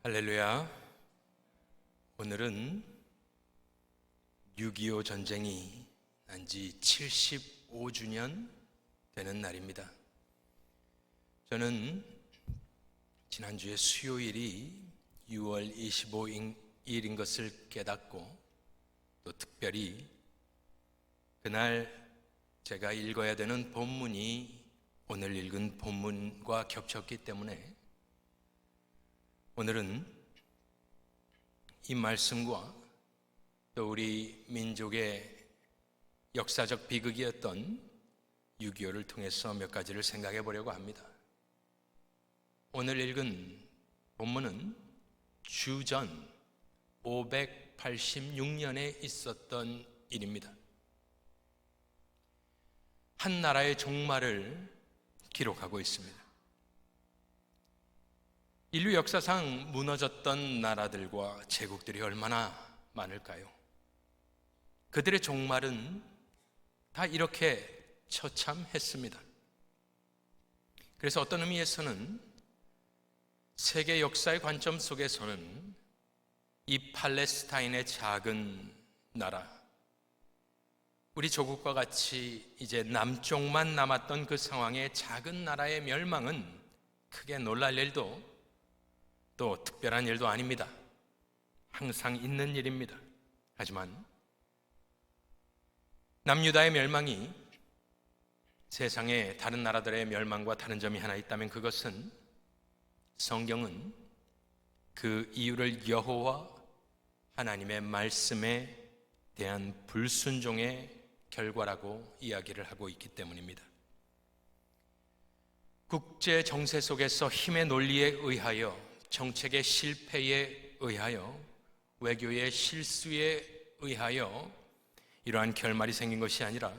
할렐루야. 오늘은 6.25 전쟁이 난 지 75주년 되는 날입니다. 저는 지난주에 수요일이 6월 25일인 것을 깨닫고 또 특별히 그날 제가 읽어야 되는 본문이 오늘 읽은 본문과 겹쳤기 때문에 오늘은 이 말씀과 또 우리 민족의 역사적 비극이었던 6.25를 통해서 몇 가지를 생각해 보려고 합니다. 오늘 읽은 본문은 주전 586년에 있었던 일입니다. 한 나라의 종말을 기록하고 있습니다. 인류 역사상 무너졌던 나라들과 제국들이 얼마나 많을까요? 그들의 종말은 다 이렇게 처참했습니다. 그래서 어떤 의미에서는 세계 역사의 관점 속에서는 이 팔레스타인의 작은 나라, 우리 조국과 같이 이제 남쪽만 남았던 그 상황의 작은 나라의 멸망은 크게 놀랄 일도 또 특별한 일도 아닙니다. 항상 있는 일입니다. 하지만 남유다의 멸망이 세상의 다른 나라들의 멸망과 다른 점이 하나 있다면 그것은 성경은 그 이유를 여호와 하나님의 말씀에 대한 불순종의 결과라고 이야기를 하고 있기 때문입니다. 국제 정세 속에서 힘의 논리에 의하여, 정책의 실패에 의하여, 외교의 실수에 의하여 이러한 결말이 생긴 것이 아니라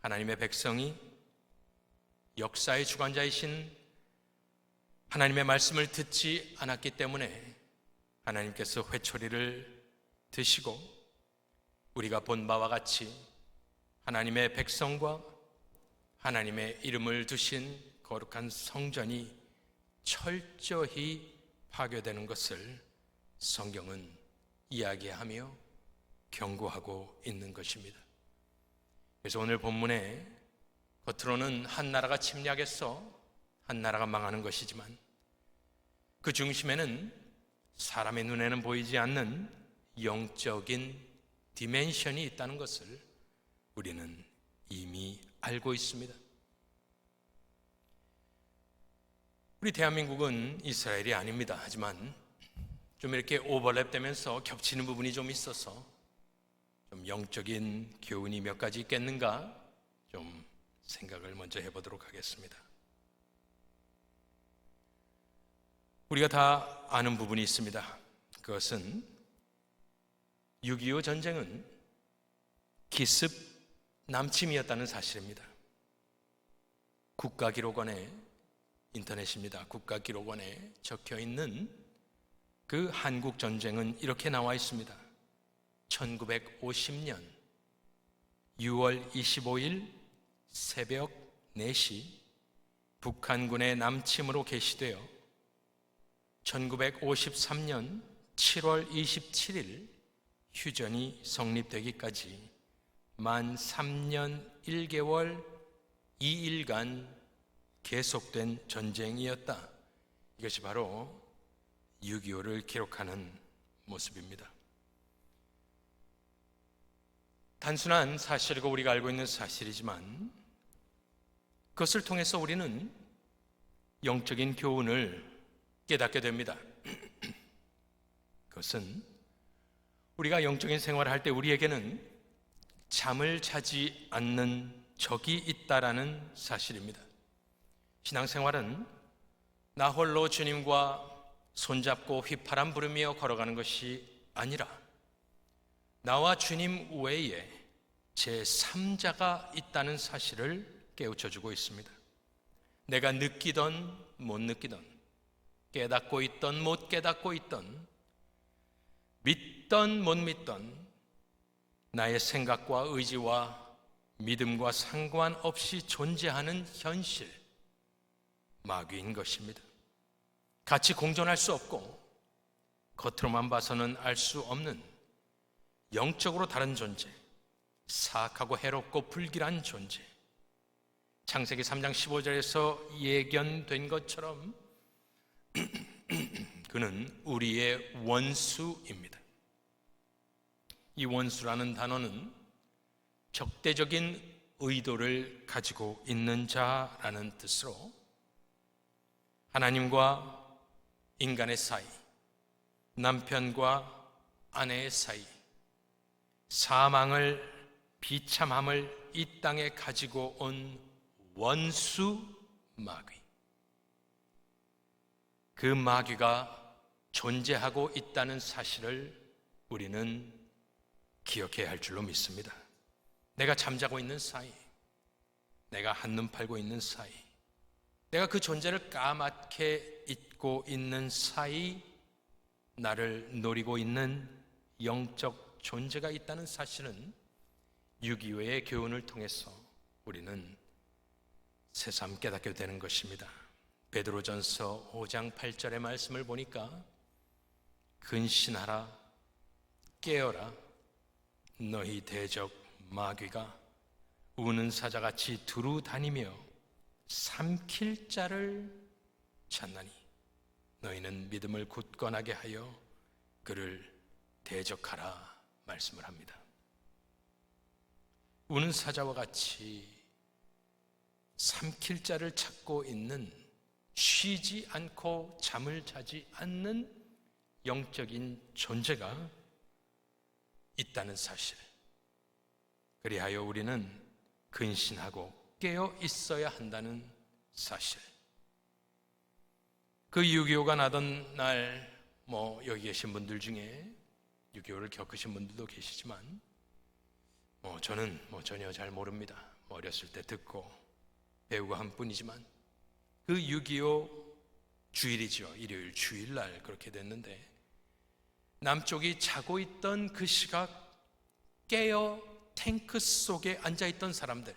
하나님의 백성이 역사의 주관자이신 하나님의 말씀을 듣지 않았기 때문에 하나님께서 회초리를 드시고 우리가 본 바와 같이 하나님의 백성과 하나님의 이름을 두신 거룩한 성전이 철저히 파괴되는 것을 성경은 이야기하며 경고하고 있는 것입니다. 그래서 오늘 본문에 겉으로는 한 나라가 침략해서 한 나라가 망하는 것이지만 그 중심에는 사람의 눈에는 보이지 않는 영적인 디멘션이 있다는 것을 우리는 이미 알고 있습니다. 우리 대한민국은 이스라엘이 아닙니다. 하지만 좀 이렇게 오버랩되면서 겹치는 부분이 좀 있어서 좀 영적인 교훈이 몇 가지 있겠는가 좀 생각을 먼저 해보도록 하겠습니다. 우리가 다 아는 부분이 있습니다. 그것은 6.25 전쟁은 기습 남침이었다는 사실입니다. 국가기록원에, 인터넷입니다. 국가기록원에 적혀있는 그 한국전쟁은 이렇게 나와 있습니다. 1950년 6월 25일 새벽 4시 북한군의 남침으로 개시되어 1953년 7월 27일 휴전이 성립되기까지 만 3년 1개월 2일간 계속된 전쟁이었다. 이것이 바로 6.25를 기록하는 모습입니다. 단순한 사실이고 우리가 알고 있는 사실이지만 그것을 통해서 우리는 영적인 교훈을 깨닫게 됩니다. 그것은 우리가 영적인 생활을 할 때 우리에게는 잠을 자지 않는 적이 있다라는 사실입니다. 신앙생활은 나 홀로 주님과 손잡고 휘파람 부르며 걸어가는 것이 아니라 나와 주님 외에 제3자가 있다는 사실을 깨우쳐주고 있습니다. 내가 느끼던 못 느끼던, 깨닫고 있던 못 깨닫고 있던, 믿던 못 믿던 나의 생각과 의지와 믿음과 상관없이 존재하는 현실, 마귀인 것입니다. 같이 공존할 수 없고 겉으로만 봐서는 알 수 없는 영적으로 다른 존재, 사악하고 해롭고 불길한 존재, 창세기 3장 15절에서 예견된 것처럼 그는 우리의 원수입니다. 이 원수라는 단어는 적대적인 의도를 가지고 있는 자라는 뜻으로 하나님과 인간의 사이, 남편과 아내의 사이, 사망을, 비참함을 이 땅에 가지고 온 원수 마귀, 그 마귀가 존재하고 있다는 사실을 우리는 기억해야 할 줄로 믿습니다. 내가 잠자고 있는 사이, 내가 한눈 팔고 있는 사이, 내가 그 존재를 까맣게 잊고 있는 사이, 나를 노리고 있는 영적 존재가 있다는 사실은 6.25의 교훈을 통해서 우리는 새삼 깨닫게 되는 것입니다. 베드로전서 5장 8절의 말씀을 보니까 근신하라, 깨어라, 너희 대적 마귀가 우는 사자같이 두루 다니며 삼킬 자를 찾나니 너희는 믿음을 굳건하게 하여 그를 대적하라 말씀을 합니다. 우는 사자와 같이 삼킬 자를 찾고 있는, 쉬지 않고 잠을 자지 않는 영적인 존재가 있다는 사실, 그리하여 우리는 근신하고 깨어 있어야 한다는 사실. 그 6.25가 나던 날, 여기 계신 분들 중에 6.25를 겪으신 분들도 계시지만 저는 전혀 잘 모릅니다. 어렸을 때 듣고 배우고 한 뿐이지만 그 6.25 주일이죠. 일요일 주일날 그렇게 됐는데 남쪽이 자고 있던 그 시각, 깨어 탱크 속에 앉아있던 사람들,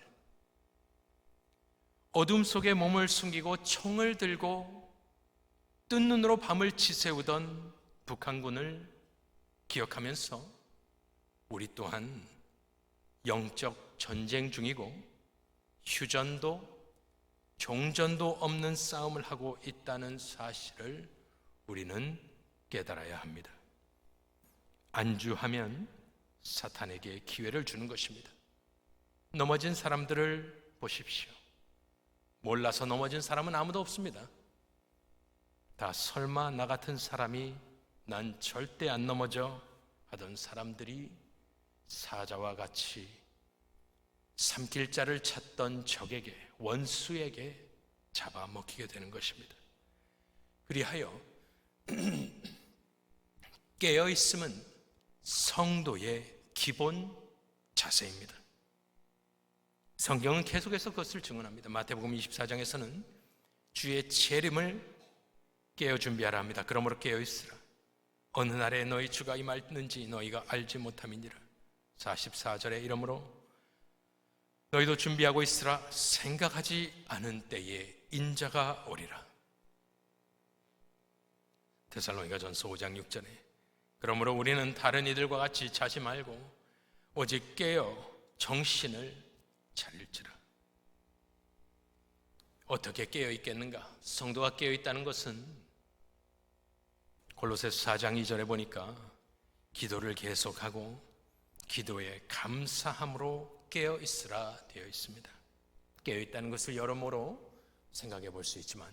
어둠 속에 몸을 숨기고 총을 들고 뜬 눈으로 밤을 지새우던 북한군을 기억하면서 우리 또한 영적 전쟁 중이고 휴전도 종전도 없는 싸움을 하고 있다는 사실을 우리는 깨달아야 합니다. 안주하면 사탄에게 기회를 주는 것입니다. 넘어진 사람들을 보십시오. 몰라서 넘어진 사람은 아무도 없습니다. 다 설마 나 같은 사람이 난 절대 안 넘어져 하던 사람들이 사자와 같이 삼킬 자를 찾던 적에게, 원수에게 잡아먹히게 되는 것입니다. 그리하여 깨어있음은 성도의 기본 자세입니다. 성경은 계속해서 그것을 증언합니다. 마태복음 24장에서는 주의 재림을 깨어 준비하라 합니다. 그러므로 깨어있으라. 어느 날에 너희 주가 임하는지 너희가 알지 못함이니라. 44절에 이러므로 너희도 준비하고 있으라. 생각하지 않은 때에 인자가 오리라. 데살로니가전서 5장 6절에 그러므로 우리는 다른 이들과 같이 자지 말고 오직 깨어 정신을 차릴지라. 어떻게 깨어 있겠는가? 성도가 깨어 있다는 것은 골로새서 4장 2절에 보니까 기도를 계속하고 기도에 감사함으로 깨어 있으라 되어 있습니다. 깨어 있다는 것을 여러모로 생각해 볼 수 있지만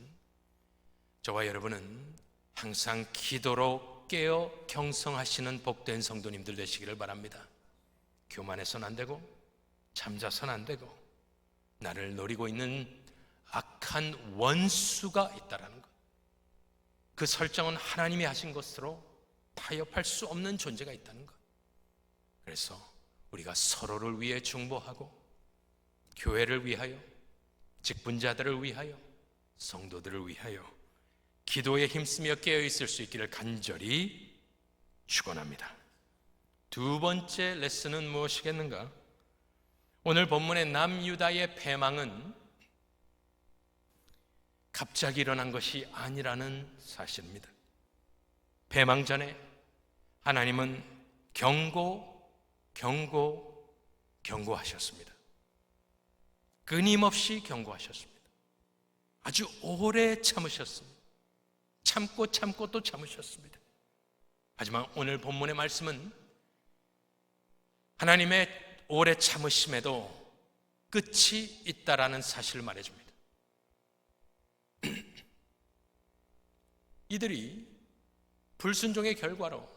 저와 여러분은 항상 기도로 깨어 경성하시는 복된 성도님들 되시기를 바랍니다. 교만해서는 안 되고 잠자서는 안 되고 나를 노리고 있는 악한 원수가 있다라는 것, 그 설정은 하나님이 하신 것으로 타협할 수 없는 존재가 있다는 것. 그래서 우리가 서로를 위해 중보하고 교회를 위하여, 직분자들을 위하여, 성도들을 위하여 기도에 힘쓰며 깨어 있을 수 있기를 간절히 축원합니다. 두 번째 레슨은 무엇이겠는가? 오늘 본문의 남유다의 패망은 갑자기 일어난 것이 아니라는 사실입니다. 패망 전에 하나님은 경고하셨습니다. 끊임없이 경고하셨습니다. 아주 오래 참으셨습니다. 참고 또 참으셨습니다. 하지만 오늘 본문의 말씀은 하나님의 오래 참으심에도 끝이 있다라는 사실을 말해줍니다. 이들이 불순종의 결과로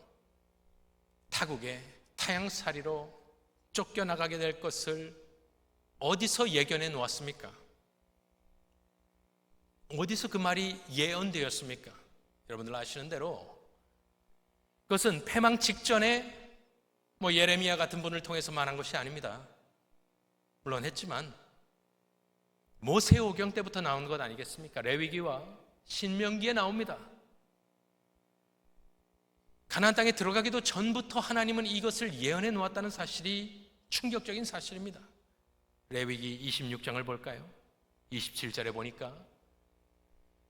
타국의 타향살이로 쫓겨나가게 될 것을 어디서 예견해 놓았습니까? 어디서 그 말이 예언되었습니까? 여러분들 아시는 대로 그것은 패망 직전에 예레미야 같은 분을 통해서 말한 것이 아닙니다. 물론 했지만 모세오경 때부터 나온 것 아니겠습니까? 레위기와 신명기에 나옵니다. 가나안 땅에 들어가기도 전부터 하나님은 이것을 예언해 놓았다는 사실이 충격적인 사실입니다. 레위기 26장을 볼까요? 27절에 보니까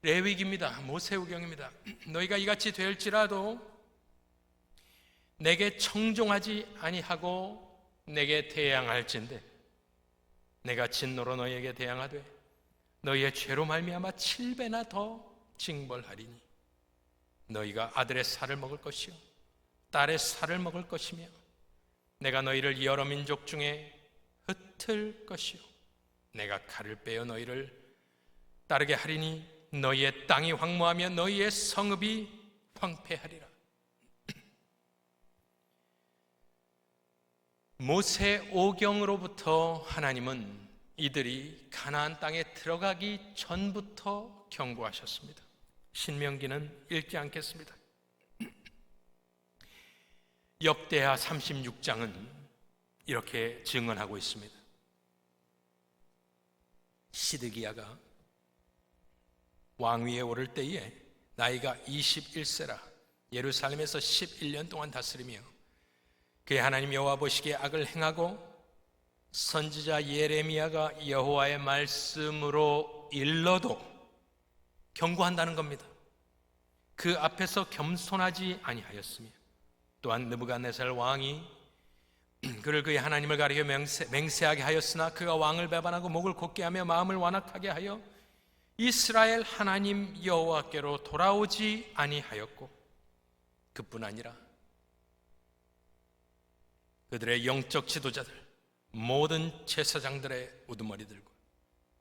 레위기입니다. 모세오경입니다. 너희가 이같이 될지라도 내게 청종하지 아니하고 내게 대항할진대 내가 진노로 너희에게 대항하되 너희의 죄로 말미암아 7배나 더 징벌하리니 너희가 아들의 살을 먹을 것이요 딸의 살을 먹을 것이며 내가 너희를 여러 민족 중에 흩을 것이요 내가 칼을 빼어 너희를 따르게 하리니 너희의 땅이 황무하며 너희의 성읍이 황폐하리라. 모세오경으로부터 하나님은 이들이 가나안 땅에 들어가기 전부터 경고하셨습니다. 신명기는 읽지 않겠습니다. 역대하 36장은 이렇게 증언하고 있습니다. 시드기야가 왕위에 오를 때에 나이가 21세라 예루살렘에서 11년 동안 다스리며 그의 하나님 여호와 보시기에 악을 행하고 선지자 예레미야가 여호와의 말씀으로 일러도 경고한다는 겁니다. 그 앞에서 겸손하지 아니하였으며 또한 느부갓네살 왕이 그를 그의 하나님을 가리켜 맹세하게 하였으나 그가 왕을 배반하고 목을 곧게 하며 마음을 완악하게 하여 이스라엘 하나님 여호와께로 돌아오지 아니하였고 그뿐 아니라 그들의 영적 지도자들 모든 제사장들의 우두머리 들고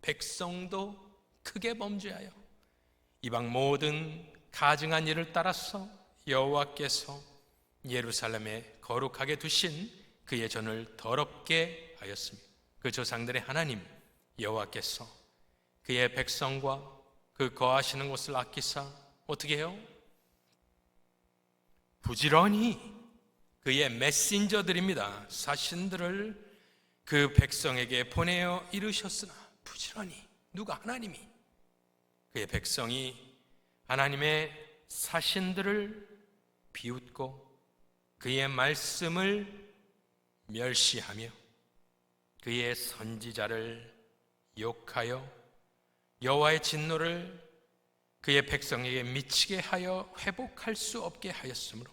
백성도 크게 범죄하여 이방 모든 가증한 일을 따라서 여호와께서 예루살렘에 거룩하게 두신 그의 전을 더럽게 하였으며 그 조상들의 하나님 여호와께서 그의 백성과 그 거하시는 곳을 아끼사 어떻게 해요? 부지런히 그의 메신저들입니다. 사신들을 그 백성에게 보내어 이르셨으나 부지런히 누가? 하나님이 그의 백성이 하나님의 사신들을 비웃고 그의 말씀을 멸시하며 그의 선지자를 욕하여 여호와의 진노를 그의 백성에게 미치게 하여 회복할 수 없게 하였으므로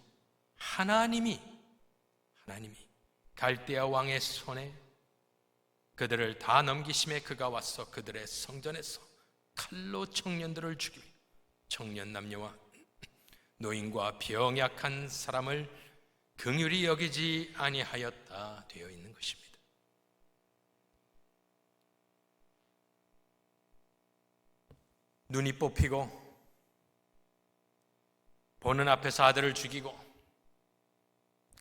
하나님이 갈대아 왕의 손에 그들을 다 넘기심에 그가 와서 그들의 성전에서 칼로 청년들을 죽이며 청년 남녀와 노인과 병약한 사람을 긍휼히 여기지 아니하였다 되어 있는 것입니다. 눈이 뽑히고 보는 앞에서 아들을 죽이고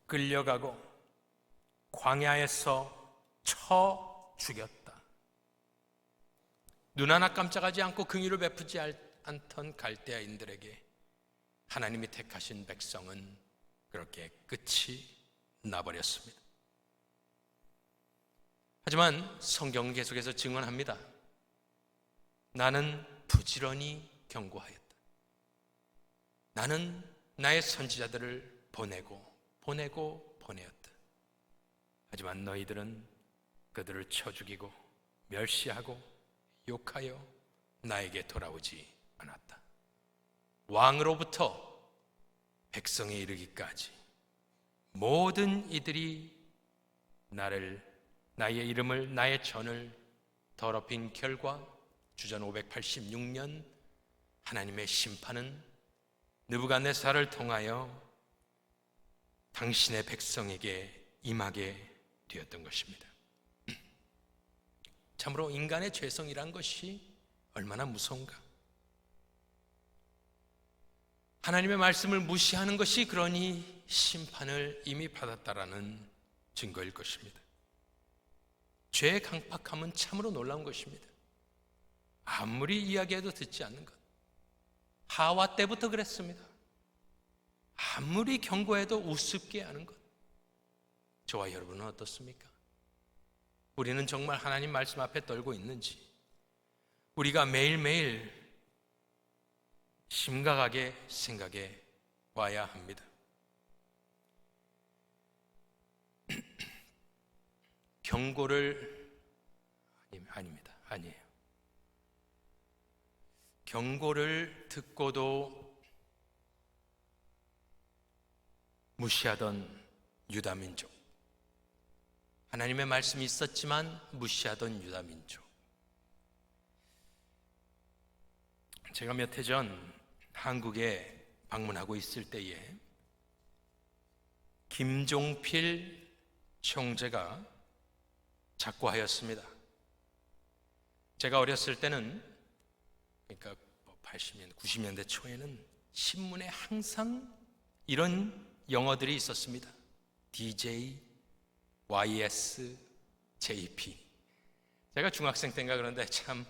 끌려가고 광야에서 쳐 죽였다. 눈 하나 깜짝하지 않고 긍휼을 베푸지 않던 갈대아인들에게 하나님이 택하신 백성은 그렇게 끝이 나버렸습니다. 하지만 성경은 계속해서 증언합니다. 나는 부지런히 경고하였다. 나는 나의 선지자들을 보내었다. 하지만 너희들은 그들을 쳐 죽이고 멸시하고 욕하여 나에게 돌아오지 않았다. 왕으로부터 백성에 이르기까지 모든 이들이 나의 이름을, 나의 전을 더럽힌 결과 주전 586년 하나님의 심판은 느부갓네살을 통하여 당신의 백성에게 임하게 되었던 것입니다. 참으로 인간의 죄성이란 것이 얼마나 무서운가. 하나님의 말씀을 무시하는 것이 그러니 심판을 이미 받았다라는 증거일 것입니다. 죄의 강팍함은 참으로 놀라운 것입니다. 아무리 이야기해도 듣지 않는 것. 하와 때부터 그랬습니다. 아무리 경고해도 우습게 하는 것. 저와 여러분은 어떻습니까? 우리는 정말 하나님 말씀 앞에 떨고 있는지, 우리가 매일매일 심각하게 생각해 봐야 합니다. 경고를 아니에요. 경고를 듣고도 무시하던 유다민족, 하나님의 말씀이 있었지만 무시하던 유다민족. 제가 몇 해 전 한국에 방문하고 있을 때에 김종필 총재가 작고하였습니다. 제가 어렸을 때는, 그러니까 80년대, 90년대 초에는 신문에 항상 이런 영어들이 있었습니다. DJ, YS, JP. 제가 중학생 때인가 그런데 참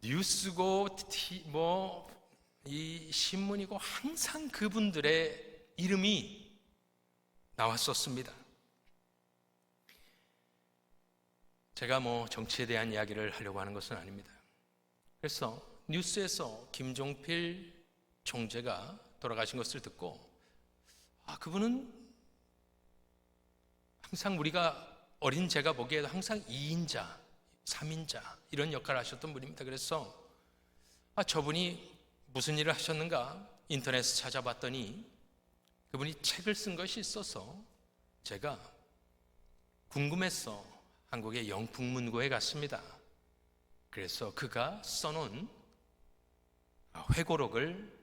뉴스고 이 신문이고 항상 그분들의 이름이 나왔었습니다. 제가 정치에 대한 이야기를 하려고 하는 것은 아닙니다. 그래서 뉴스에서 김종필 총재가 돌아가신 것을 듣고, 그분은 항상 우리가 어린 제가 보기에도 항상 2인자, 3인자 이런 역할을 하셨던 분입니다. 그래서 저분이 무슨 일을 하셨는가 인터넷에 찾아봤더니 그분이 책을 쓴 것이 있어서 제가 궁금해서 한국의 영풍문고에 갔습니다. 그래서 그가 써놓은 회고록을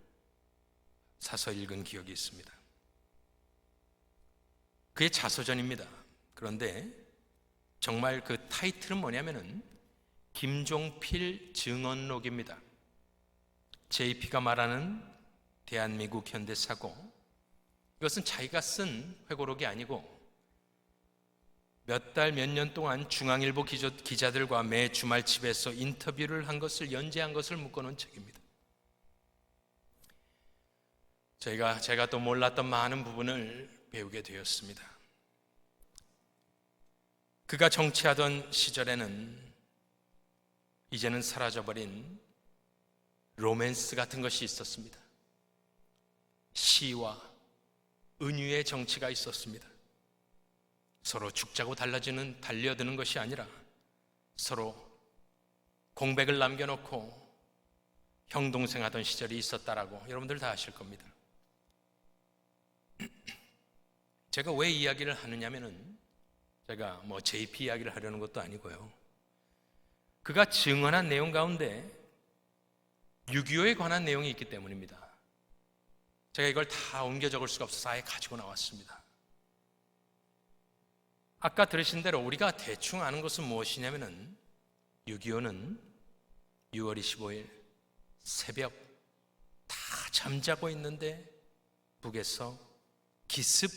사서 읽은 기억이 있습니다. 그게 자서전입니다. 그런데 정말 그 타이틀은 뭐냐면은 김종필 증언록입니다. JP가 말하는 대한민국 현대사고, 이것은 자기가 쓴 회고록이 아니고 몇 달, 몇 년 동안 중앙일보 기자들과 매 주말 집에서 인터뷰를 한 것을, 연재한 것을 묶어놓은 책입니다. 제가 또 몰랐던 많은 부분을 배우게 되었습니다. 그가 정치하던 시절에는 이제는 사라져버린 로맨스 같은 것이 있었습니다. 시와 은유의 정치가 있었습니다. 서로 죽자고 달려드는 것이 아니라 서로 공백을 남겨놓고 형동생 하던 시절이 있었다라고 여러분들 다 아실 겁니다. 제가 왜 이야기를 하느냐면은 제가 JP 이야기를 하려는 것도 아니고요. 그가 증언한 내용 가운데 6.25에 관한 내용이 있기 때문입니다. 제가 이걸 다 옮겨 적을 수가 없어서 아예 가지고 나왔습니다. 아까 들으신 대로 우리가 대충 아는 것은 무엇이냐면은 6.25는 6월 25일 새벽 다 잠자고 있는데 북에서 기습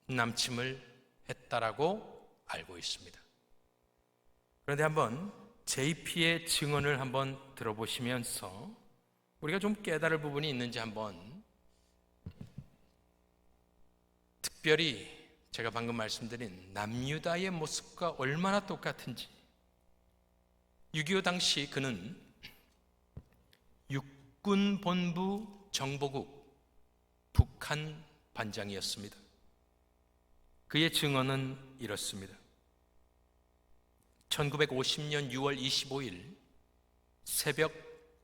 남침을 했다라고 알고 있습니다. 그런데 한번 JP의 증언을 한번 들어보시면서 우리가 좀 깨달을 부분이 있는지 한번, 특별히 제가 방금 말씀드린 남유다의 모습과 얼마나 똑같은지. 6.25 당시 그는 육군본부 정보국 북한 반장이었습니다. 그의 증언은 이렇습니다. 1950년 6월 25일 새벽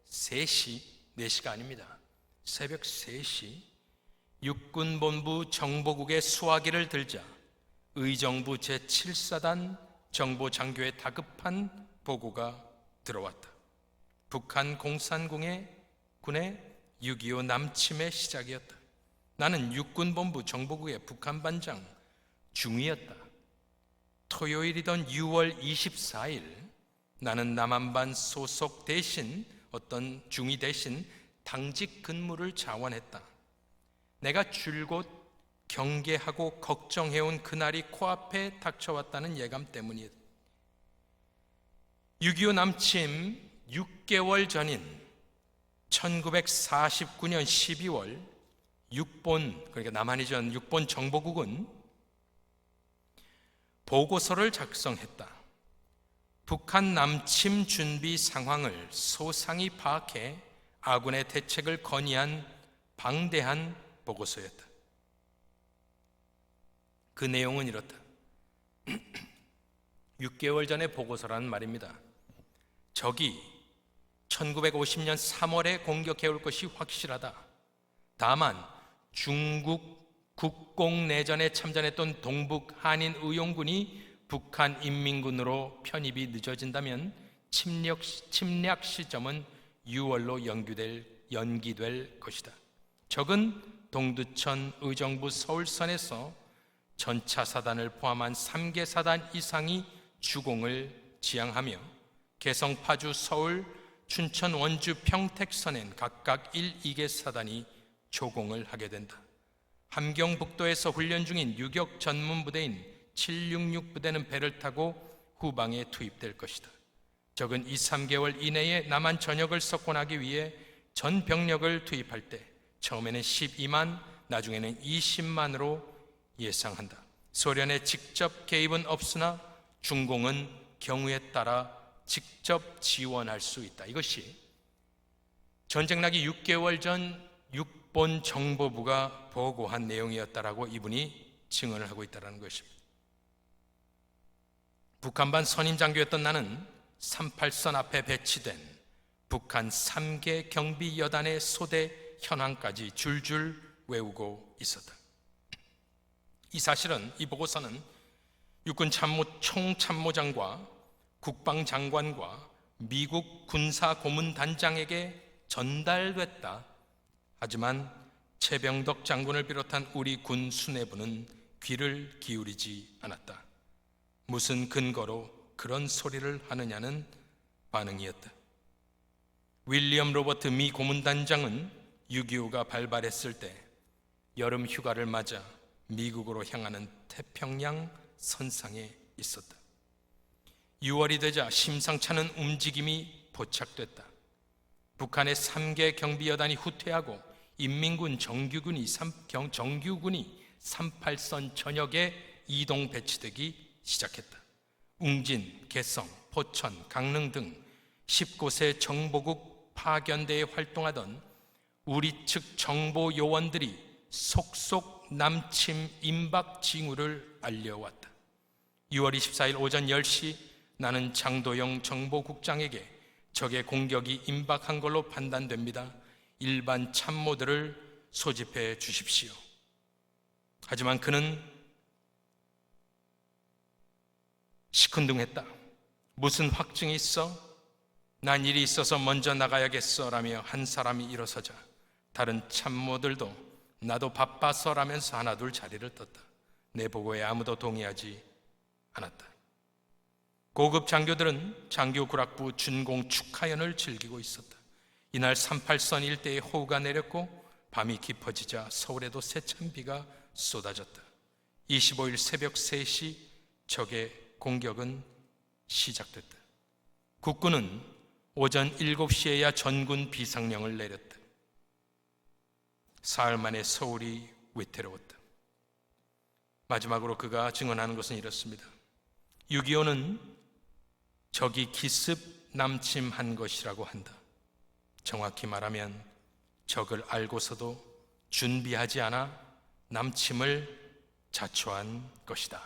3시, 4시가 아닙니다. 새벽 3시 육군본부 정보국의 수화기를 들자 의정부 제7사단 정보장교의 다급한 보고가 들어왔다. 북한 공산군의 6.25 남침의 시작이었다. 나는 육군본부 정보국의 북한반장 중위였다. 토요일이던 6월 24일 나는 남한반 소속 대신 어떤 중위 대신 당직 근무를 자원했다. 내가 줄곧 경계하고 걱정해온 그날이 코앞에 닥쳐왔다는 예감 때문이었다. 6.25 남침 6개월 전인 1949년 12월 6본, 그러니까 남한이전 6본 정보국은 보고서를 작성했다. 북한 남침 준비 상황을 소상히 파악해 아군의 대책을 건의한 방대한 보고서였다. 그 내용은 이렇다. 6개월 전의 보고서라는 말입니다. 적이 1950년 3월에 공격해올 것이 확실하다. 다만 중국 국공내전에 참전했던 동북 한인 의용군이 북한 인민군으로 편입이 늦어진다면 침략 시점은 6월로 연기될 것이다. 적은 동두천 의정부 서울선에서 전차 사단을 포함한 3개 사단 이상이 주공을 지향하며 개성, 파주, 서울, 춘천, 원주, 평택선엔 각각 1, 2개 사단이 조공을 하게 된다. 함경북도에서 훈련 중인 유격 전문 부대인 766 부대는 배를 타고 후방에 투입될 것이다. 적은 2, 3개월 이내에 남한 전역을 석권하기 위해 전 병력을 투입할 때 처음에는 12만, 나중에는 20만으로 예상한다. 소련의 직접 개입은 없으나 중공은 경우에 따라 직접 지원할 수 있다. 이것이 전쟁 나기 6개월 전 6본 정보부가 보고한 내용이었다라고 이분이 증언을 하고 있다는 것입니다. 북한반 선임장교였던 나는 38선 앞에 배치된 북한 3개 경비여단의 소대 현황까지 줄줄 외우고 있었다. 이 사실은, 이 보고서는 육군 총참모장과 국방장관과 미국 군사고문단장에게 전달됐다. 하지만 최병덕 장군을 비롯한 우리 군 수뇌부는 귀를 기울이지 않았다. 무슨 근거로 그런 소리를 하느냐는 반응이었다. 윌리엄 로버트 미 고문단장은 6.25가 발발했을 때 여름 휴가를 맞아 미국으로 향하는 태평양 선상에 있었다. 6월이 되자 심상찮은 움직임이 포착됐다. 북한의 3개 경비여단이 후퇴하고 인민군 정규군이 38선 전역에 이동 배치되기 시작했다. 웅진, 개성, 포천, 강릉 등 10곳의 정보국 파견대에 활동하던 우리 측 정보 요원들이 속속 남침 임박 징후를 알려왔다. 6월 24일 오전 10시 나는 장도영 정보국장에게 적의 공격이 임박한 걸로 판단됩니다. 일반 참모들을 소집해 주십시오. 하지만 그는 시큰둥했다. 무슨 확증이 있어? 난 일이 있어서 먼저 나가야겠어 라며 한 사람이 일어서자 다른 참모들도 나도 바빠서 라면서 하나둘 자리를 떴다. 내 보고에 아무도 동의하지 않았다. 고급 장교들은 장교 구락부 준공 축하연을 즐기고 있었다. 이날 38선 일대에 호우가 내렸고 밤이 깊어지자 서울에도 세찬 비가 쏟아졌다. 25일 새벽 3시 적의 공격은 시작됐다. 국군은 오전 7시에야 전군 비상령을 내렸다. 사흘 만에 서울이 위태로웠다. 마지막으로 그가 증언하는 것은 이렇습니다. 6.25는 적이 기습 남침한 것이라고 한다. 정확히 말하면 적을 알고서도 준비하지 않아 남침을 자초한 것이다.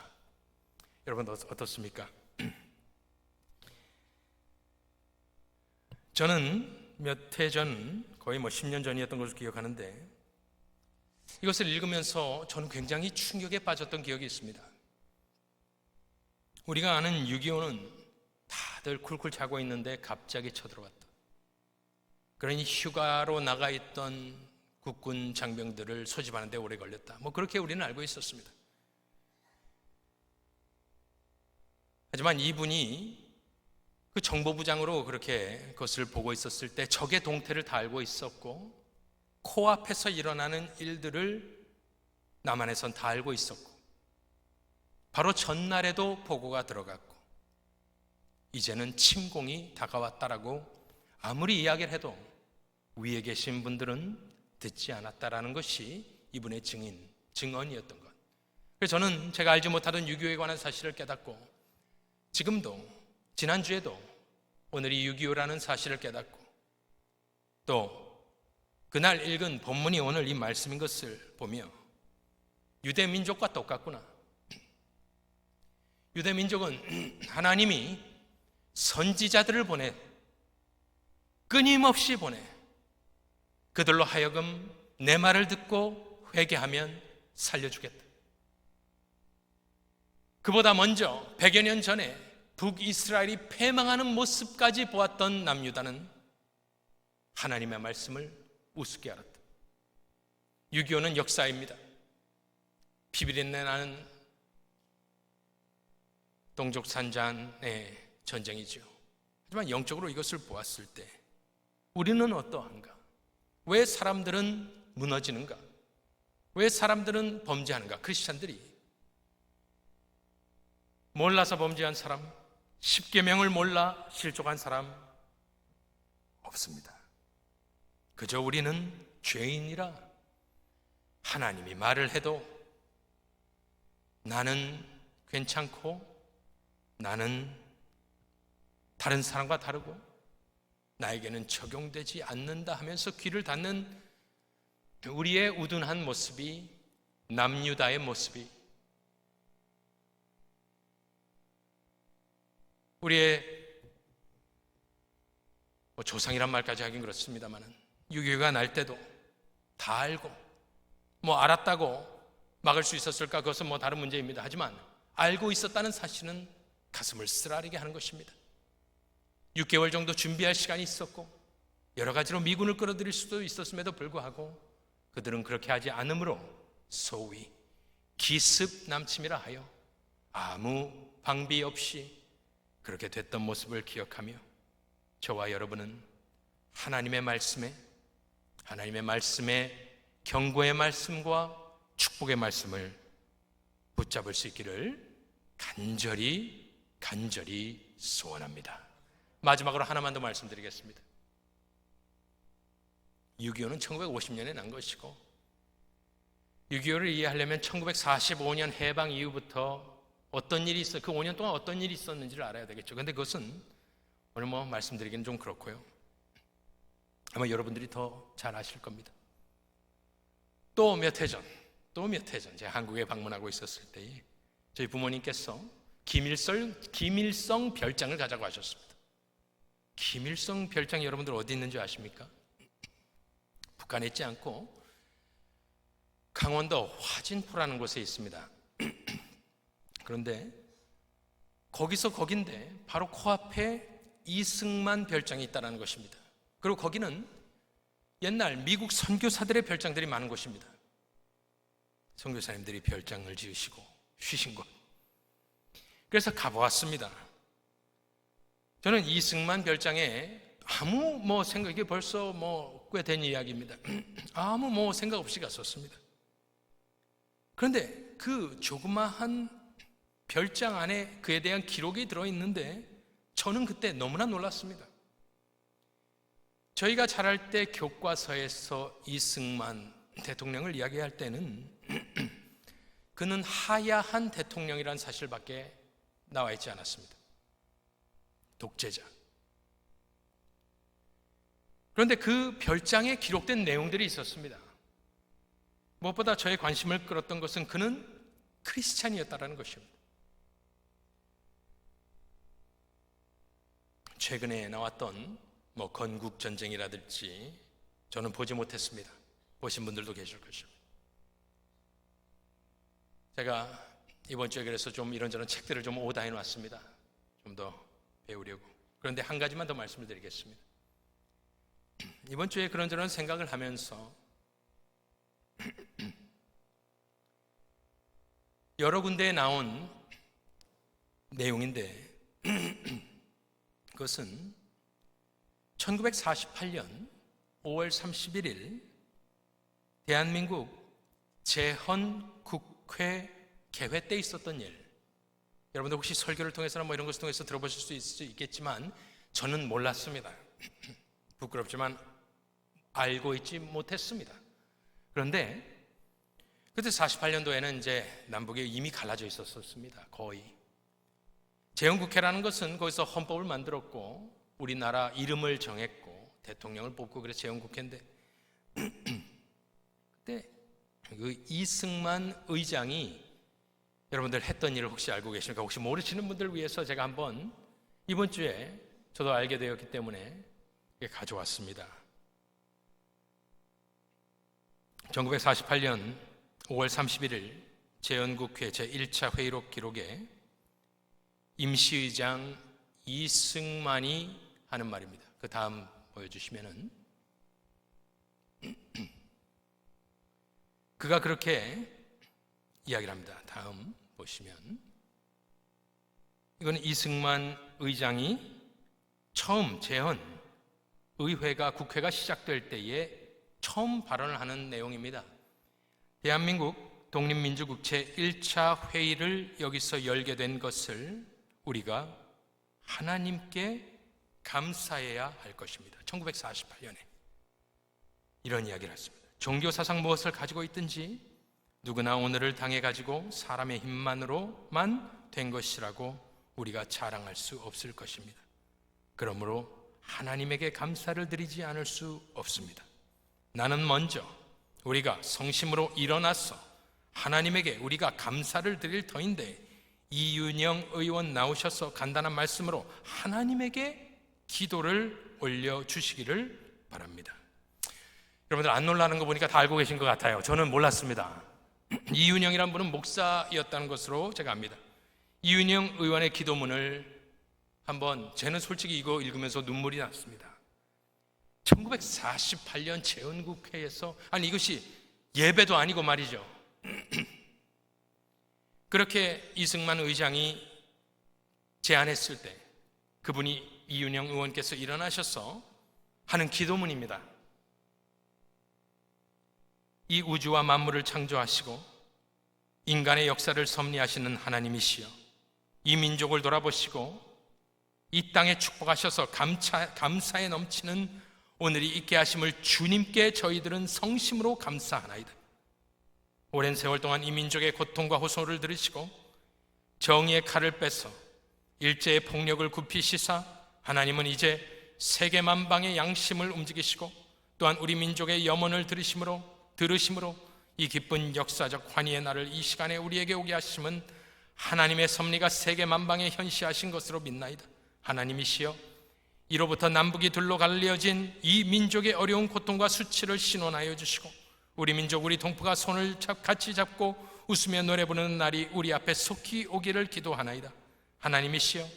여러분 어떻습니까? 저는 몇 해 전, 거의 10년 전이었던 것을 기억하는데, 이것을 읽으면서 저는 굉장히 충격에 빠졌던 기억이 있습니다. 우리가 아는 6.25는 다들 쿨쿨 자고 있는데 갑자기 쳐들어왔다. 그러니 휴가로 나가 있던 국군 장병들을 소집하는 데 오래 걸렸다. 그렇게 우리는 알고 있었습니다. 하지만 이분이 그 정보부장으로 그렇게 그것을 보고 있었을 때 적의 동태를 다 알고 있었고, 코앞에서 일어나는 일들을 남한에선 다 알고 있었고, 바로 전날에도 보고가 들어갔고, 이제는 침공이 다가왔다라고 아무리 이야기를 해도 위에 계신 분들은 듣지 않았다라는 것이 이분의 증언이었던 것. 그래서 저는 제가 알지 못하던 6.25에 관한 사실을 깨닫고, 지금도, 지난주에도 오늘이 6.25라는 사실을 깨닫고, 또 그날 읽은 본문이 오늘 이 말씀인 것을 보며 유대 민족과 똑같구나. 유대 민족은 하나님이 선지자들을 보내, 끊임없이 보내 그들로 하여금 내 말을 듣고 회개하면 살려주겠다. 그보다 먼저 100여 년 전에 북이스라엘이 패망하는 모습까지 보았던 남유다는 하나님의 말씀을 우습게 알았다. 6.25는 역사입니다. 피비린내 나는 동족산잔의 전쟁이죠. 하지만 영적으로 이것을 보았을 때 우리는 어떠한가? 왜 사람들은 무너지는가? 왜 사람들은 범죄하는가? 크리스찬들이 몰라서 범죄한 사람, 십계명을 몰라 실족한 사람 없습니다. 그저 우리는 죄인이라 하나님이 말을 해도 나는 괜찮고 나는 다른 사람과 다르고 나에게는 적용되지 않는다 하면서 귀를 닫는 우리의 우둔한 모습이, 남유다의 모습이, 우리의 조상이란 말까지 하긴 그렇습니다만 6.25가 날 때도 다 알고 알았다고 막을 수 있었을까? 그것은 다른 문제입니다. 하지만 알고 있었다는 사실은 가슴을 쓰라리게 하는 것입니다. 6개월 정도 준비할 시간이 있었고 여러 가지로 미군을 끌어들일 수도 있었음에도 불구하고 그들은 그렇게 하지 않으므로 소위 기습 남침이라 하여 아무 방비 없이 그렇게 됐던 모습을 기억하며 저와 여러분은 하나님의 말씀에 경고의 말씀과 축복의 말씀을 붙잡을 수 있기를 간절히 소원합니다. 마지막으로 하나만 더 말씀드리겠습니다. 6.25는 1950년에 난 것이고 6.25를 이해하려면 1945년 해방 이후부터 어떤 일이 있어, 그 5년 동안 어떤 일이 있었는지를 알아야 되겠죠. 그런데 그것은 오늘 말씀드리기는 좀 그렇고요. 아마 여러분들이 더 잘 아실 겁니다. 또 몇 해 전 제가 한국에 방문하고 있었을 때에 저희 부모님께서 김일성 별장을 가자고 하셨습니다. 김일성 별장이 여러분들 어디 있는지 아십니까? 북한에 있지 않고 강원도 화진포라는 곳에 있습니다. 그런데 거긴데 바로 코앞에 이승만 별장이 있다는 것입니다. 그리고 거기는 옛날 미국 선교사들의 별장들이 많은 곳입니다. 선교사님들이 별장을 지으시고 쉬신 곳. 그래서 가보았습니다. 저는 이승만 별장에 아무 생각이 벌써 꽤 된 이야기입니다. 아무 생각 없이 갔었습니다. 그런데 그 조그마한 별장 안에 그에 대한 기록이 들어있는데 저는 그때 너무나 놀랐습니다. 저희가 자랄 때 교과서에서 이승만 대통령을 이야기할 때는 그는 하야한 대통령이라는 사실밖에 나와 있지 않았습니다. 독재자. 그런데 그 별장에 기록된 내용들이 있었습니다. 무엇보다 저의 관심을 끌었던 것은 그는 크리스찬이었다는 것입니다. 최근에 나왔던 건국 전쟁이라든지 저는 보지 못했습니다. 보신 분들도 계실 것입니다. 제가 이번 주에 그래서 좀 이런저런 책들을 좀 오다해 놨습니다. 좀 더 배우려고. 그런데 한 가지만 더 말씀을 드리겠습니다. 이번 주에 그런저런 생각을 하면서 여러 군데에 나온 내용인데 그것은 1948년 5월 31일 대한민국 재헌국회 개회 때 있었던 일, 여러분들 혹시 설교를 통해서나 이런 것을 통해서 들어보실 수 있겠지만 저는 몰랐습니다. 부끄럽지만 알고 있지 못했습니다. 그런데 그때 48년도에는 이제 남북이 이미 갈라져 있었습니다. 거의. 재헌국회라는 것은 거기서 헌법을 만들었고 우리나라 이름을 정했고 대통령을 뽑고 그래서 재헌국회인데 그때 그 이승만 의장이 여러분들 했던 일을 혹시 알고 계십니까? 혹시 모르시는 분들을 위해서 제가 한번 이번 주에 저도 알게 되었기 때문에 가져왔습니다. 1948년 5월 31일 재헌국회 제1차 회의록 기록에 임시의장 이승만이 하는 말입니다. 그 다음 보여주시면은 그가 그렇게 이야기를 합니다. 다음 보시면 이건 이승만 의장이 처음 재헌 의회가 국회가 시작될 때에 처음 발언을 하는 내용입니다. 대한민국 독립민주국체 1차 회의를 여기서 열게 된 것을 우리가 하나님께 감사해야 할 것입니다. 1948년에 이런 이야기를 했습니다. 종교사상 무엇을 가지고 있든지 누구나 오늘을 당해가지고 사람의 힘만으로만 된 것이라고 우리가 자랑할 수 없을 것입니다. 그러므로 하나님에게 감사를 드리지 않을 수 없습니다. 나는 먼저 우리가 성심으로 일어나서 하나님에게 우리가 감사를 드릴 터인데 이윤영 의원 나오셔서 간단한 말씀으로 하나님에게 기도를 올려주시기를 바랍니다. 여러분들 안 놀라는 거 보니까 다 알고 계신 것 같아요. 저는 몰랐습니다. 이윤영이란 분은 목사였다는 것으로 제가 압니다. 이윤영 의원의 기도문을 한번 저는 솔직히 이거 읽으면서 눈물이 났습니다. 1948년 재헌국회에서 이것이 예배도 아니고 말이죠. 그렇게 이승만 의장이 제안했을 때 그분이 이윤영 의원께서 일어나셔서 하는 기도문입니다. 이 우주와 만물을 창조하시고 인간의 역사를 섭리하시는 하나님이시여, 이 민족을 돌아보시고 이 땅에 축복하셔서 감사에 넘치는 오늘이 있게 하심을 주님께 저희들은 성심으로 감사하나이다. 오랜 세월 동안 이 민족의 고통과 호소를 들으시고 정의의 칼을 빼서 일제의 폭력을 굽히시사 하나님은 이제 세계 만방의 양심을 움직이시고 또한 우리 민족의 염원을 들으심으로 이 기쁜 역사적 환희의 날을 이 시간에 우리에게 오게 하심은 하나님의 섭리가 세계 만방에 현시하신 것으로 믿나이다. 하나님이시여, 이로부터 남북이 둘로 갈려진 이 민족의 어려운 고통과 수치를 신원하여 주시고 우리 민족 우리 동포가 손을 같이 잡고 웃으며 노래 부르는 날이 우리 앞에 속히 오기를 기도하나이다. 하나님이시여,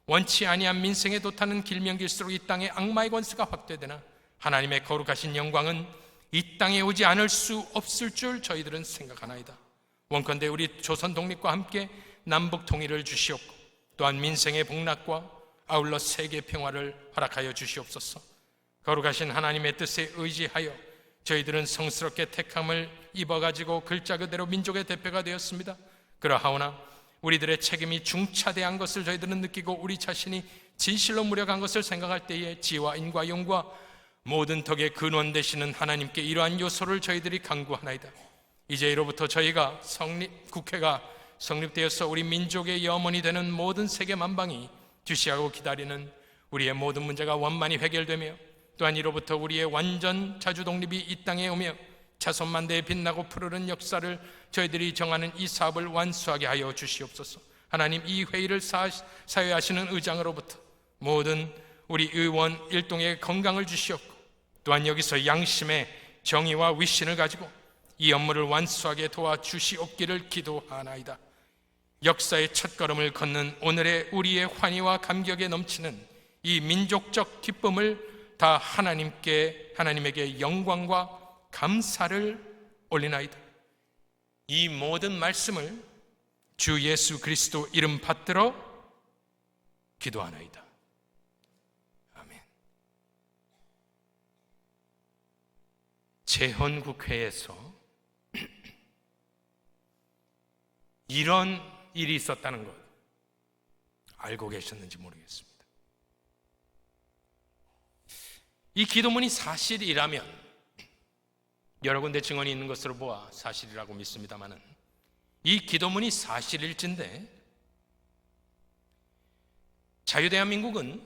원치 아니한 민생에 도타는 길면길수록 이 땅에 악마의 권세가 확대되나 하나님의 거룩하신 영광은 이 땅에 오지 않을 수 없을 줄 저희들은 생각하나이다. 원컨대 우리 조선 독립과 함께 남북 통일을 주시옵고 또한 민생의 복락과 아울러 세계 평화를 허락하여 주시옵소서. 거룩하신 하나님의 뜻에 의지하여 저희들은 성스럽게 택함을 입어가지고 글자 그대로 민족의 대표가 되었습니다. 그러하오나 우리들의 책임이 중차대한 것을 저희들은 느끼고 우리 자신이 진실로 무력한 것을 생각할 때에 지와 인과 용과 모든 덕의 근원 되시는 하나님께 이러한 요소를 저희들이 간구하나이다. 이제 이로부터 저희가 국회가 성립되어서 우리 민족의 염원이 되는 모든 세계 만방이 주시하고 기다리는 우리의 모든 문제가 원만히 해결되며 또한 이로부터 우리의 완전 자주 독립이 이 땅에 오며 자손만대에 빛나고 푸르른 역사를 저희들이 정하는 이 사업을 완수하게 하여 주시옵소서. 하나님, 이 회의를 사회하시는 의장으로부터 모든 우리 의원 일동의 건강을 주시옵고, 또한 여기서 양심의 정의와 위신을 가지고 이 업무를 완수하게 도와주시옵기를 기도하나이다. 역사의 첫걸음을 걷는 오늘의 우리의 환희와 감격에 넘치는 이 민족적 기쁨을 다 하나님에게 영광과 감사를 올리나이다. 이 모든 말씀을 주 예수 그리스도 이름 받들어 기도하나이다. 아멘. 재헌국회에서 이런 일이 있었다는 것 알고 계셨는지 모르겠습니다. 이 기도문이 사실이라면 여러 군데 증언이 있는 것으로 보아 사실이라고 믿습니다마는, 이 기도문이 사실일진데 자유대한민국은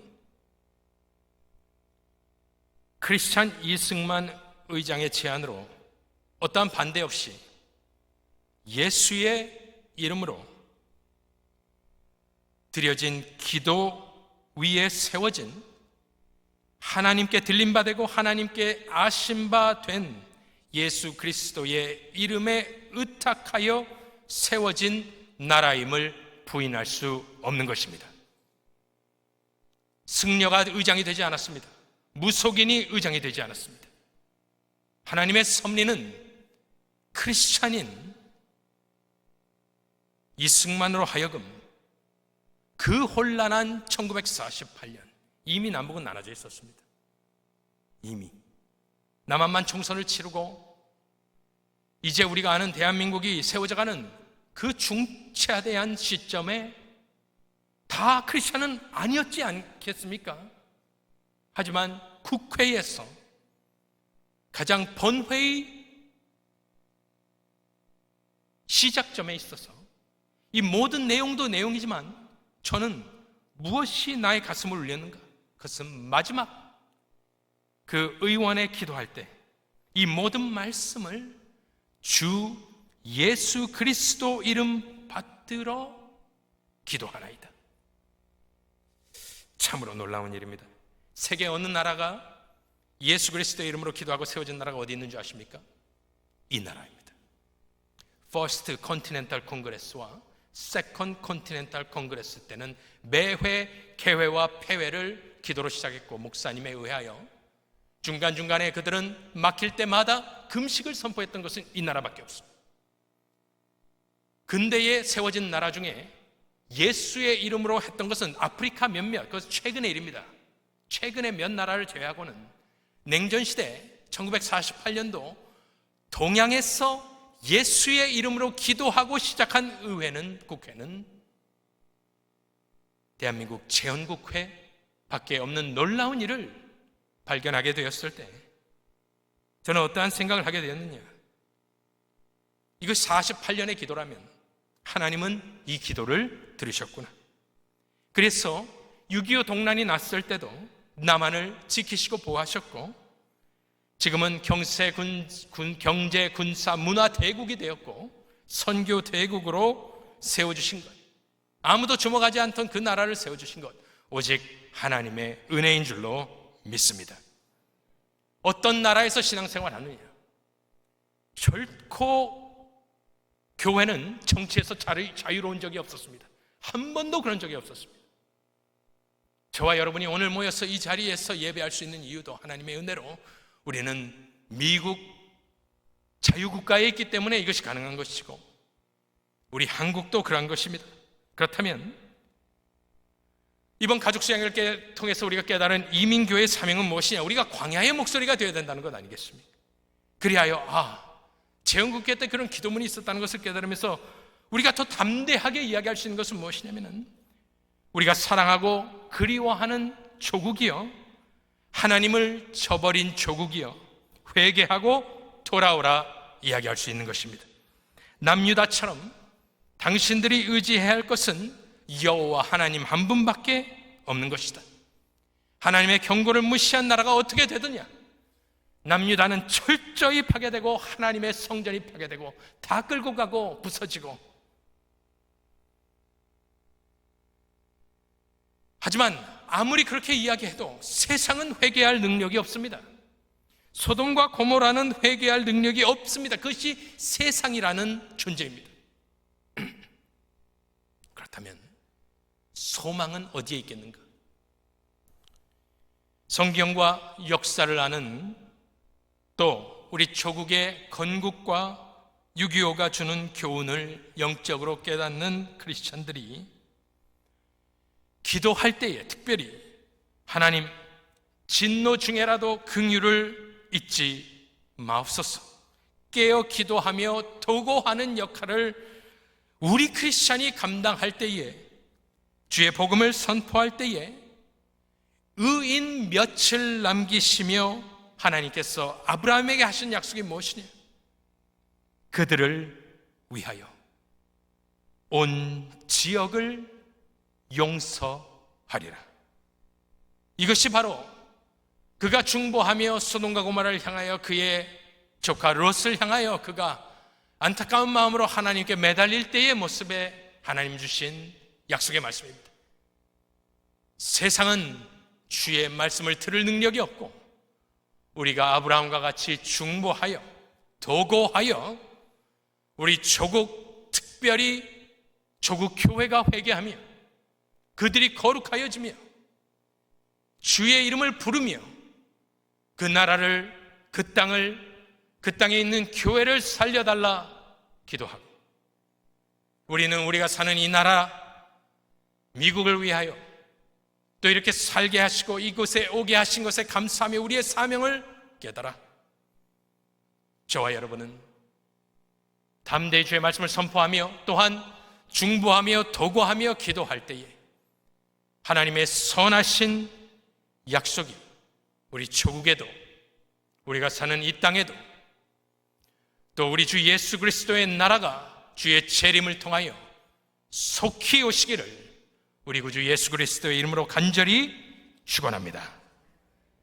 크리스찬 이승만 의장의 제안으로 어떠한 반대 없이 예수의 이름으로 드려진 기도 위에 세워진, 하나님께 들림받고 하나님께 아심바 된 예수 그리스도의 이름에 의탁하여 세워진 나라임을 부인할 수 없는 것입니다. 승려가 의장이 되지 않았습니다. 무속인이 의장이 되지 않았습니다. 하나님의 섭리는 크리스찬인 이승만으로 하여금 그 혼란한 1948년, 이미 남북은 나눠져 있었습니다. 이미 남한만 총선을 치르고 이제 우리가 아는 대한민국이 세워져가는 그 중차대한 시점에 다 크리스찬은 아니었지 않겠습니까? 하지만 국회에서 가장 번회의 시작점에 있어서 이 모든 내용도 내용이지만 저는 무엇이 나의 가슴을 울렸는가? 그것은 마지막 그 의원의 기도할 때 이 모든 말씀을 주 예수 그리스도 이름 받들어 기도하나이다. 참으로 놀라운 일입니다. 세계 어느 나라가 예수 그리스도의 이름으로 기도하고 세워진 나라가 어디 있는 줄 아십니까? 이 나라입니다. First Continental Congress와 Second Continental Congress 때는 매회 개회와 폐회를 기도로 시작했고, 목사님에 의하여 중간중간에 그들은 막힐 때마다 금식을 선포했던 것은 이 나라밖에 없습니다. 근대에 세워진 나라 중에 예수의 이름으로 했던 것은 아프리카 몇몇, 그것은 최근의 일입니다. 최근에 몇 나라를 제외하고는 냉전시대 1948년도 동양에서 예수의 이름으로 기도하고 시작한 국회는 대한민국 재헌국회 밖에 없는 놀라운 일을 발견하게 되었을 때 저는 어떠한 생각을 하게 되었느냐? 이거 48년의 기도라면 하나님은 이 기도를 들으셨구나. 그래서 6.25 동란이 났을 때도 남한을 지키시고 보호하셨고, 지금은 경제, 군사, 문화 대국이 되었고 선교 대국으로 세워주신 것, 아무도 주목하지 않던 그 나라를 세워주신 것, 오직 하나님의 은혜인 줄로 믿습니다. 어떤 나라에서 신앙생활 하느냐? 결코 교회는 정치에서 자유로운 적이 없었습니다. 한 번도 그런 적이 없었습니다. 저와 여러분이 오늘 모여서 이 자리에서 예배할 수 있는 이유도 하나님의 은혜로 우리는 미국 자유국가에 있기 때문에 이것이 가능한 것이고, 우리 한국도 그러한 것입니다. 그렇다면 이번 가족수양을 통해서 우리가 깨달은 이민교회의 사명은 무엇이냐? 우리가 광야의 목소리가 되어야 된다는 것 아니겠습니까? 그리하여 재헌국회 때 그런 기도문이 있었다는 것을 깨달으면서 우리가 더 담대하게 이야기할 수 있는 것은 무엇이냐면, 우리가 사랑하고 그리워하는 조국이요, 하나님을 저버린 조국이요, 회개하고 돌아오라 이야기할 수 있는 것입니다. 남유다처럼 당신들이 의지해야 할 것은 여호와 하나님 한 분밖에 없는 것이다. 하나님의 경고를 무시한 나라가 어떻게 되느냐? 남유다는 철저히 파괴되고 하나님의 성전이 파괴되고 다 끌고 가고 부서지고, 하지만 아무리 그렇게 이야기해도 세상은 회개할 능력이 없습니다. 소돔과 고모라는 회개할 능력이 없습니다. 그것이 세상이라는 존재입니다. 그렇다면 소망은 어디에 있겠는가? 성경과 역사를 아는, 또 우리 조국의 건국과 6.25가 주는 교훈을 영적으로 깨닫는 크리스천들이 기도할 때에 특별히 하나님, 진노 중에라도 긍휼을 잊지 마옵소서, 깨어 기도하며 도고하는 역할을 우리 크리스찬이 감당할 때에, 주의 복음을 선포할 때에 의인 며칠 남기시며 하나님께서 아브라함에게 하신 약속이 무엇이냐? 그들을 위하여 온 지역을 용서하리라. 이것이 바로 그가 중보하며 소돔과 고모라를 향하여, 그의 조카 롯을 향하여 그가 안타까운 마음으로 하나님께 매달릴 때의 모습에 하나님 주신 약속의 말씀입니다. 세상은 주의 말씀을 들을 능력이 없고, 우리가 아브라함과 같이 중보하여 도고하여 우리 조국, 특별히 조국 교회가 회개하며 그들이 거룩하여지며 주의 이름을 부르며 그 나라를, 그 땅을, 그 땅에 있는 교회를 살려달라 기도하고, 우리는 우리가 사는 이 나라 미국을 위하여 또 이렇게 살게 하시고 이곳에 오게 하신 것에 감사하며 우리의 사명을 깨달아 저와 여러분은 담대히 주의 말씀을 선포하며 또한 중보하며 도고하며 기도할 때에 하나님의 선하신 약속이 우리 조국에도, 우리가 사는 이 땅에도, 또 우리 주 예수 그리스도의 나라가 주의 재림을 통하여 속히 오시기를 우리 구주 예수 그리스도의 이름으로 간절히 축원합니다.